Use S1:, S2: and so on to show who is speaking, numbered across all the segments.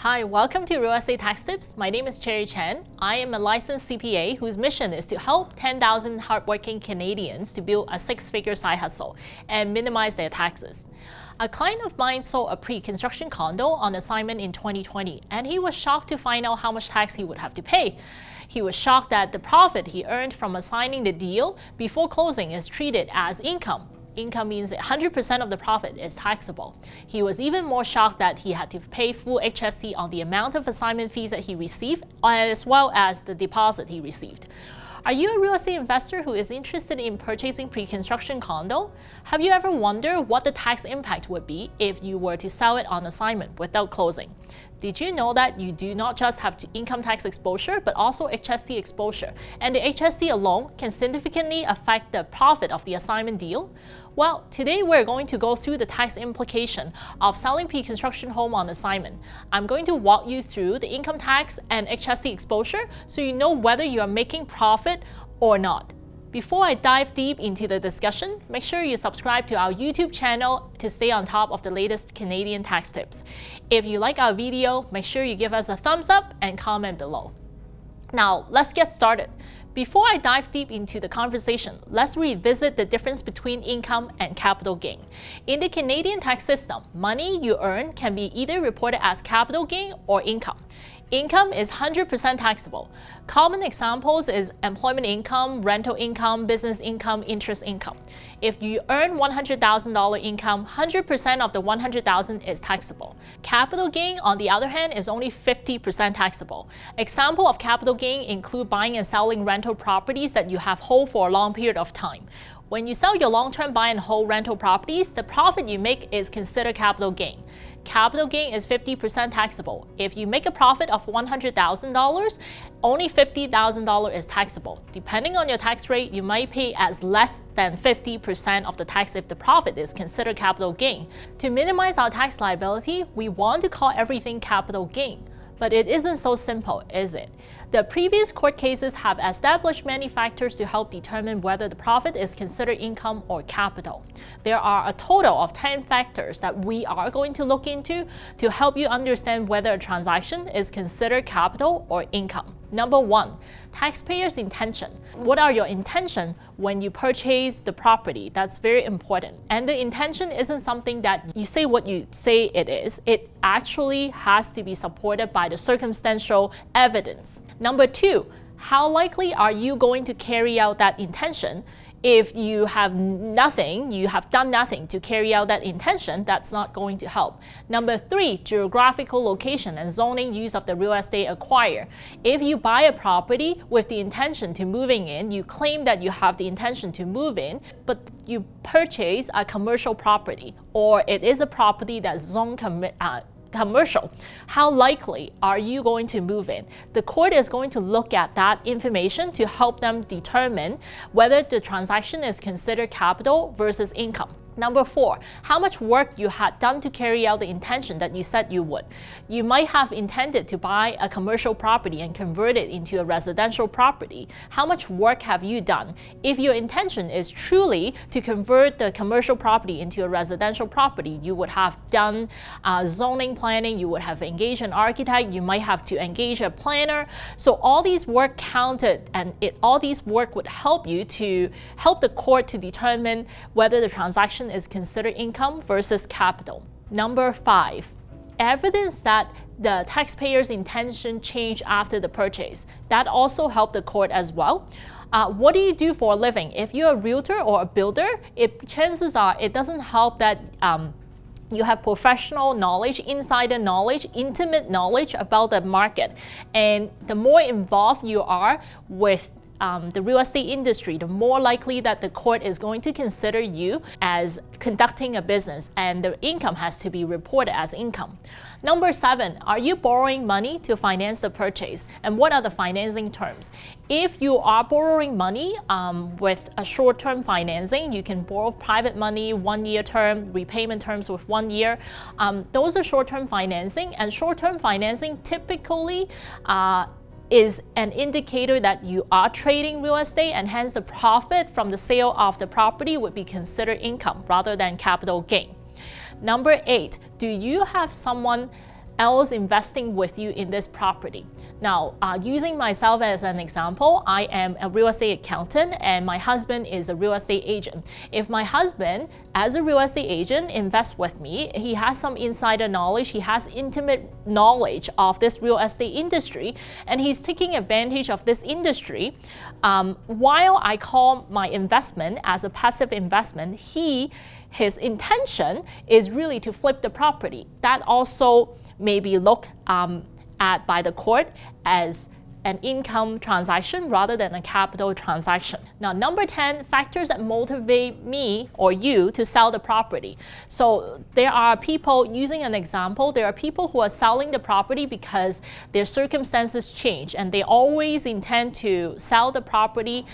S1: Hi, welcome to Real Estate Tax Tips. My name is Cherry Chen. I am a licensed CPA whose mission is to help 10,000 hardworking Canadians to build a six-figure side hustle and minimize their taxes. A client of mine sold a pre-construction condo on assignment in 2020, and he was shocked to find out how much tax he would have to pay. He was shocked that the profit he earned from assigning the deal before closing is treated as income. Income means that 100% of the profit is taxable. He was even more shocked that he had to pay full HST on the amount of assignment fees that he received, as well as the deposit he received. Are you a real estate investor who is interested in purchasing pre-construction condo? Have you ever wondered what the tax impact would be if you were to sell it on assignment without closing? Did you know that you do not just have income tax exposure, but also HST exposure, and the HST alone can significantly affect the profit of the assignment deal? Well, today we're going to go through the tax implication of selling pre-construction home on assignment. I'm going to walk you through the income tax and HST exposure so you know whether you are making profit or not. Before I dive deep into the discussion, make sure you subscribe to our YouTube channel to stay on top of the latest Canadian tax tips. If you like our video, make sure you give us a thumbs up and comment below. Now, let's get started. Before I dive deep into the conversation, let's revisit the difference between income and capital gain. In the Canadian tax system, money you earn can be either reported as capital gain or income. Income is 100% taxable. Common examples is employment income, rental income, business income, interest income. If you earn $100,000 income, 100% of the $100,000 is taxable. Capital gain, on the other hand, is only 50% taxable. Example of capital gain include buying and selling rental properties that you have hold for a long period of time. When you sell your long-term buy and hold rental properties, the profit you make is considered capital gain. Capital gain is 50% taxable. If you make a profit of $100,000, only $50,000 is taxable. Depending on your tax rate, you might pay as less than 50% of the tax if the profit is considered capital gain. To minimize our tax liability, we want to call everything capital gain. But it isn't so simple, is it? The previous court cases have established many factors to help determine whether the profit is considered income or capital. There are a total of 10 factors that we are going to look into to help you understand whether a transaction is considered capital or income. Number 1, taxpayer's intention. What are your intention when you purchase the property? That's very important. And the intention isn't something that you say what you say it is. It actually has to be supported by the circumstantial evidence. Number 2, how likely are you going to carry out that intention? If you have done nothing to carry out that intention, that's not going to help. Number 3, geographical location and zoning use of the real estate acquired. If you buy a property with the intention to moving in, you claim that you have the intention to move in, but you purchase a commercial property, or it is a property that's zoned commercial. How likely are you going to move in? The court is going to look at that information to help them determine whether the transaction is considered capital versus income. Number 4, how much work you had done to carry out the intention that you said you would. You might have intended to buy a commercial property and convert it into a residential property. How much work have you done? If your intention is truly to convert the commercial property into a residential property, you would have done zoning planning, you would have engaged an architect, you might have to engage a planner. So all these work counted, and all these work would help you to help the court to determine whether the transaction is considered income versus capital. Number 5, evidence that the taxpayer's intention changed after the purchase. That also helped the court as well. What do you do for a living? If you're a realtor or a builder, chances are it doesn't help that you have professional knowledge, insider knowledge, intimate knowledge about the market. And the more involved you are with the real estate industry, the more likely that the court is going to consider you as conducting a business, and the income has to be reported as income. Number 7, are you borrowing money to finance the purchase? And what are the financing terms? If you are borrowing money with a short-term financing, you can borrow private money, 1-year term, repayment terms with 1 year. Those are short-term financing, and short-term financing typically is an indicator that you are trading real estate, and hence the profit from the sale of the property would be considered income rather than capital gain. Number 8, do you have someone else investing with you in this property. Now, using myself as an example, I am a real estate accountant and my husband is a real estate agent. If my husband, as a real estate agent, invests with me, he has some insider knowledge, he has intimate knowledge of this real estate industry, and he's taking advantage of this industry. While I call my investment as a passive investment, his intention is really to flip the property. That also may be looked at by the court as an income transaction rather than a capital transaction. Now, number 10, factors that motivate me or you to sell the property. So there are people, using an example, there are people who are selling the property because their circumstances change and they always intend to sell the property.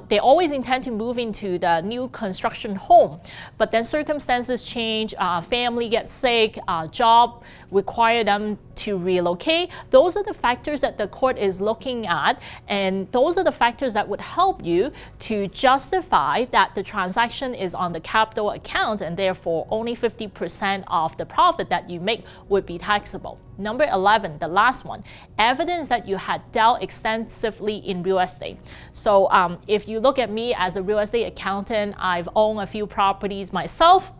S1: They always intend to move into the new construction home, but then circumstances change, family gets sick, job require them to relocate. Those are the factors that the court is looking at, and those are the factors that would help you to justify that the transaction is on the capital account and therefore only 50% of the profit that you make would be taxable. Number 11, the last one, evidence that you had dealt extensively in real estate. So if you look at me as a real estate accountant, I've owned a few properties myself.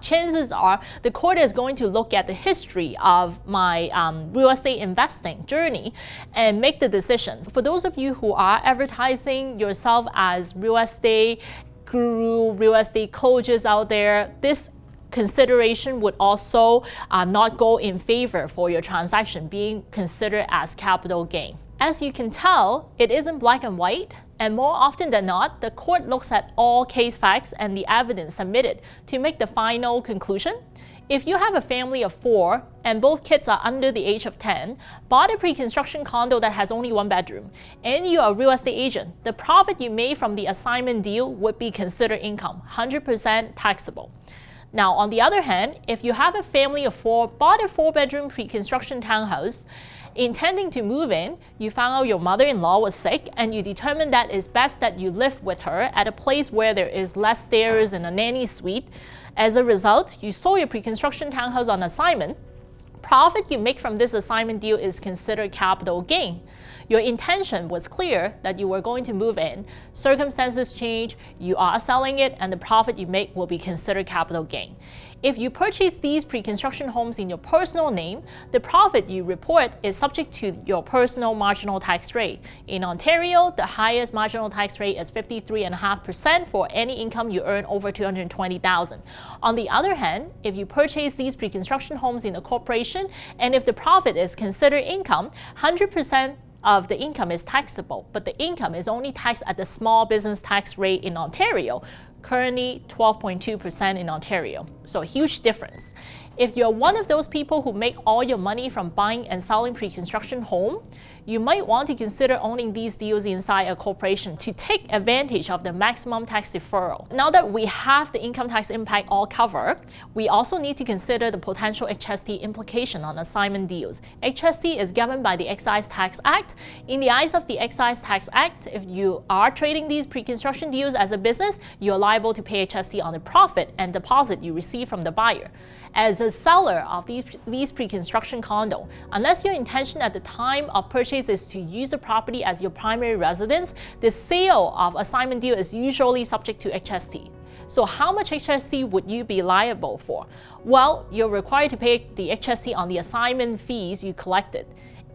S1: Chances are the court is going to look at the history of my real estate investing journey and make the decision. For those of you who are advertising yourself as real estate guru, real estate coaches out there, this consideration would also not go in favor for your transaction being considered as capital gain. As you can tell, it isn't black and white. And more often than not, the court looks at all case facts and the evidence submitted to make the final conclusion. If you have a family of 4 and both kids are under the age of 10, bought a pre-construction condo that has only 1 bedroom, and you are a real estate agent, the profit you made from the assignment deal would be considered income, 100% taxable. Now, on the other hand, if you have a family of 4, bought a 4-bedroom pre-construction townhouse, intending to move in, you found out your mother-in-law was sick and you determined that it's best that you live with her at a place where there is less stairs and a nanny suite. As a result, you sold your pre-construction townhouse on assignment. Profit you make from this assignment deal is considered capital gain. Your intention was clear that you were going to move in. Circumstances change, you are selling it, and the profit you make will be considered capital gain. If you purchase these pre-construction homes in your personal name, the profit you report is subject to your personal marginal tax rate. In Ontario, the highest marginal tax rate is 53.5% for any income you earn over $220,000. On the other hand, if you purchase these pre-construction homes in a corporation, and if the profit is considered income, 100% of the income is taxable, but the income is only taxed at the small business tax rate in Ontario, currently 12.2% in Ontario. So a huge difference. If you're one of those people who make all your money from buying and selling pre-construction home, you might want to consider owning these deals inside a corporation to take advantage of the maximum tax deferral. Now that we have the income tax impact all covered, we also need to consider the potential HST implication on assignment deals. HST is governed by the Excise Tax Act. In the eyes of the Excise Tax Act, if you are trading these pre-construction deals as a business, you're liable to pay HST on the profit and deposit you receive from the buyer. As a seller of these pre-construction condo, unless your intention at the time of purchase is to use the property as your primary residence, the sale of assignment deal is usually subject to HST. So how much HST would you be liable for? Well, you're required to pay the HST on the assignment fees you collected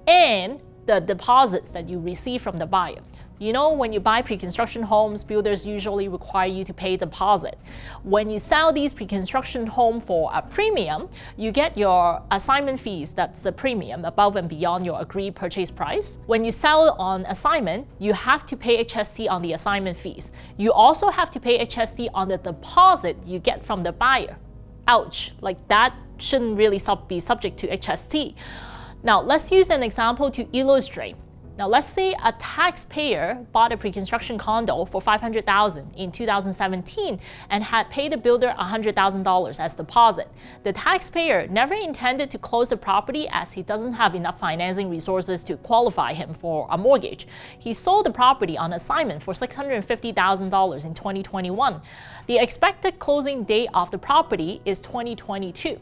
S1: and the deposits that you receive from the buyer. You know, when you buy pre-construction homes, builders usually require you to pay deposit. When you sell these pre-construction homes for a premium, you get your assignment fees, that's the premium, above and beyond your agreed purchase price. When you sell on assignment, you have to pay HST on the assignment fees. You also have to pay HST on the deposit you get from the buyer. Ouch, like that shouldn't really be subject to HST. Now, let's use an example to illustrate. Now, let's say a taxpayer bought a pre-construction condo for $500,000 in 2017 and had paid the builder $100,000 as deposit. The taxpayer never intended to close the property as he doesn't have enough financing resources to qualify him for a mortgage. He sold the property on assignment for $650,000 in 2021. The expected closing date of the property is 2022.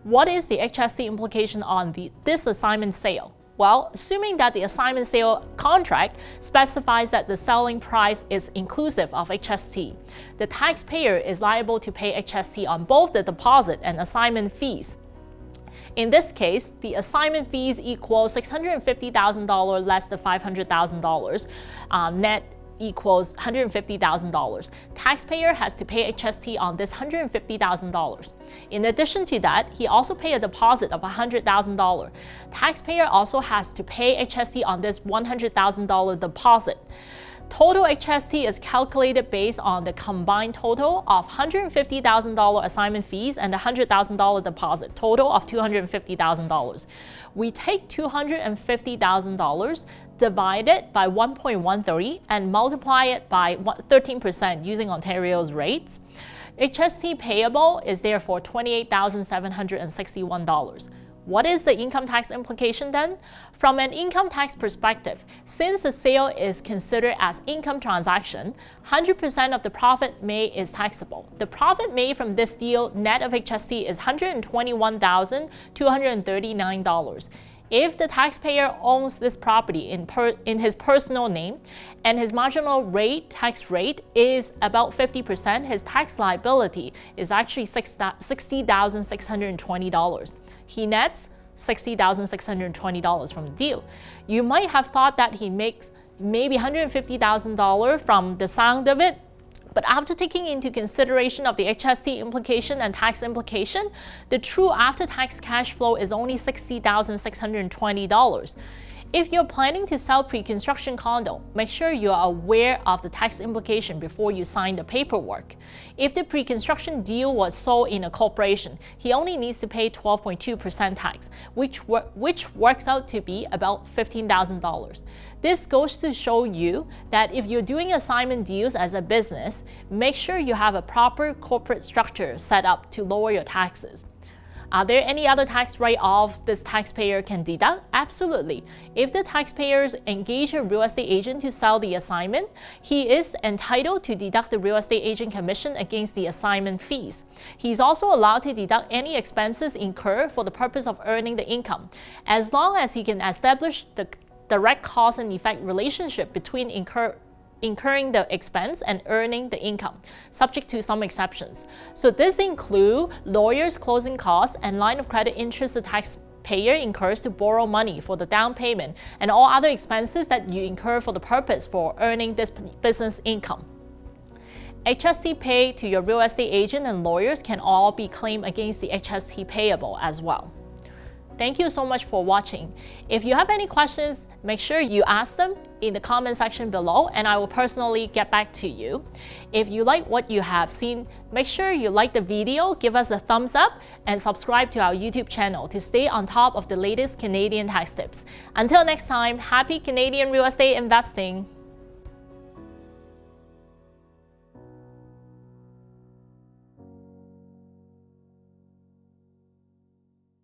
S1: What is the HST implication on this assignment sale? Well, assuming that the assignment sale contract specifies that the selling price is inclusive of HST, the taxpayer is liable to pay HST on both the deposit and assignment fees. In this case, the assignment fees equal $650,000 less the $500,000, net equals $150,000. Taxpayer has to pay HST on this $150,000. In addition to that, he also paid a deposit of $100,000. Taxpayer also has to pay HST on this $100,000 deposit. Total HST is calculated based on the combined total of $150,000 assignment fees and the $100,000 deposit, total of $250,000. We take $250,000, divide it by 1.13 and multiply it by 13% using Ontario's rates. HST payable is therefore $28,761. What is the income tax implication then? From an income tax perspective, since the sale is considered as income transaction, 100% of the profit made is taxable. The profit made from this deal net of HST is $121,239. If the taxpayer owns this property in his personal name and his marginal tax rate is about 50%, his tax liability is actually $60,620. He nets $60,620 from the deal. You might have thought that he makes maybe $150,000 from the sound of it, but after taking into consideration of the HST implication and tax implication, the true after-tax cash flow is only $60,620. If you're planning to sell pre-construction condo, make sure you are aware of the tax implication before you sign the paperwork. If the pre-construction deal was sold in a corporation, he only needs to pay 12.2% tax, which works out to be about $15,000. This goes to show you that if you're doing assignment deals as a business, make sure you have a proper corporate structure set up to lower your taxes. Are there any other tax write-offs this taxpayer can deduct? Absolutely. If the taxpayers engage a real estate agent to sell the assignment, he is entitled to deduct the real estate agent commission against the assignment fees. He's also allowed to deduct any expenses incurred for the purpose of earning the income, as long as he can establish the direct cause and effect relationship between incurring the expense and earning the income, subject to some exceptions. So this includes lawyers' closing costs and line of credit interest the taxpayer incurs to borrow money for the down payment and all other expenses that you incur for the purpose for earning this business income. HST paid to your real estate agent and lawyers can all be claimed against the HST payable as well. Thank you so much for watching. If you have any questions, make sure you ask them in the comment section below and I will personally get back to you. If you like what you have seen, make sure you like the video, give us a thumbs up, and subscribe to our YouTube channel to stay on top of the latest Canadian tax tips. Until next time, happy Canadian real estate investing!